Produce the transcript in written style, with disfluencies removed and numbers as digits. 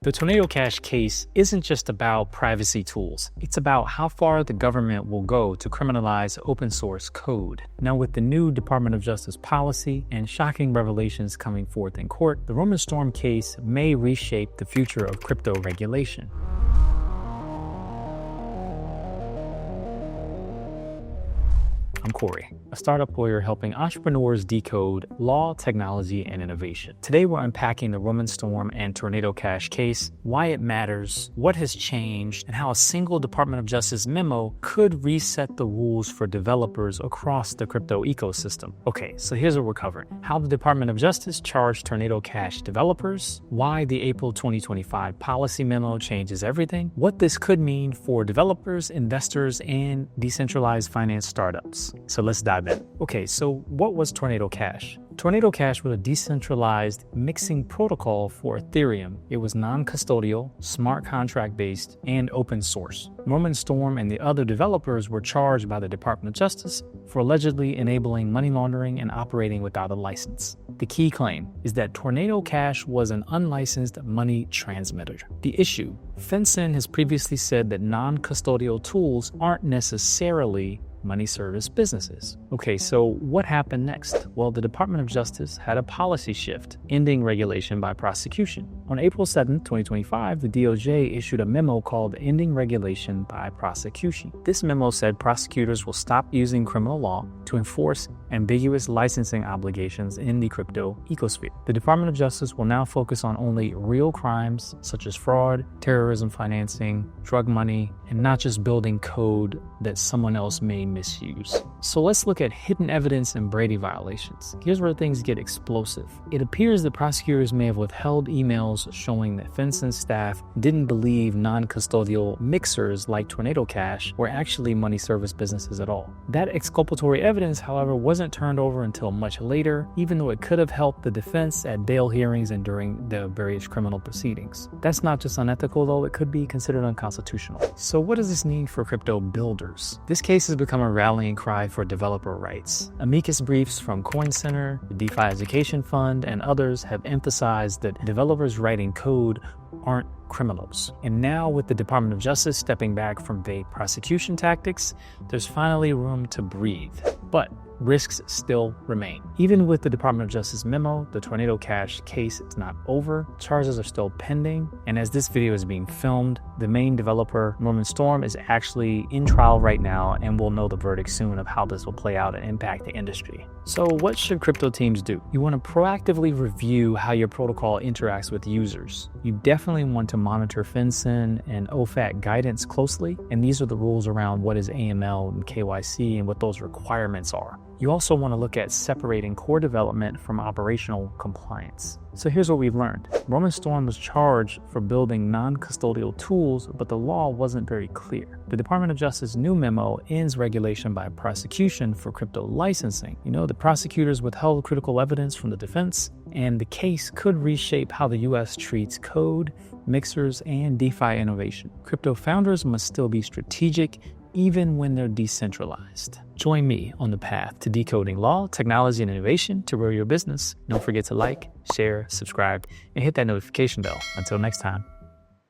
The Tornado Cash case isn't just about privacy tools. It's about how far the government will go to criminalize open source code. Now, with the new Department of Justice policy and shocking revelations coming forth in court, the Roman Storm case may reshape the future of crypto regulation. I'm Corey, a startup lawyer helping entrepreneurs decode law, technology, and innovation. Today, we're unpacking the Roman Storm and Tornado Cash case, why it matters, what has changed, and how a single Department of Justice memo could reset the rules for developers across the crypto ecosystem. Okay, so here's what we're covering. How the Department of Justice charged Tornado Cash developers, why the April 2025 policy memo changes everything, what this could mean for developers, investors, and decentralized finance startups. So let's dive in. Okay, so what was Tornado Cash? Tornado Cash was a decentralized mixing protocol for Ethereum. It was non-custodial, smart contract-based, and open source. Roman Storm and the other developers were charged by the Department of Justice for allegedly enabling money laundering and operating without a license. The key claim is that Tornado Cash was an unlicensed money transmitter. The issue, FinCEN has previously said that non-custodial tools aren't necessarily money service businesses. Okay, so what happened next? Well, the Department of Justice had a policy shift, ending regulation by prosecution. On April 7, 2025, the DOJ issued a memo called Ending Regulation by Prosecution. This memo said prosecutors will stop using criminal law to enforce ambiguous licensing obligations in the crypto ecosphere. The Department of Justice will now focus on only real crimes such as fraud, terrorism financing, drug money, and not just building code that someone else may misuse. So let's look at hidden evidence and Brady violations. Here's where things get explosive. It appears that prosecutors may have withheld emails showing that FinCEN staff didn't believe non-custodial mixers like Tornado Cash were actually money service businesses at all. That exculpatory evidence, however, wasn't turned over until much later, even though it could have helped the defense at bail hearings and during the various criminal proceedings. That's not just unethical, though, it could be considered unconstitutional. So what does this mean for crypto builders? This case has become a rallying cry for developer rights. Amicus briefs from Coin Center, the DeFi Education Fund, and others have emphasized that developers writing code aren't criminals. And now, with the Department of Justice stepping back from vague prosecution tactics, there's finally room to breathe. But risks still remain. Even with the Department of Justice memo, the Tornado Cash case is not over. Charges are still pending. And as this video is being filmed, the main developer, Roman Storm, is actually in trial right now, and we'll know the verdict soon of how this will play out and impact the industry. So what should crypto teams do? You want to proactively review how your protocol interacts with users. You definitely want to monitor FinCEN and OFAC guidance closely. And these are the rules around what is AML and KYC and what those requirements are. You also want to look at separating core development from operational compliance. So here's what we've learned. Roman Storm was charged for building non-custodial tools, but the law wasn't very clear. The Department of Justice new memo ends regulation by prosecution for crypto licensing. The prosecutors withheld critical evidence from the defense, and the case could reshape how the US treats code, mixers, and DeFi innovation. Crypto founders must still be strategic even when they're decentralized. Join me on the path to decoding law, technology, and innovation to grow your business. Don't forget to like, share, subscribe, and hit that notification bell. Until next time.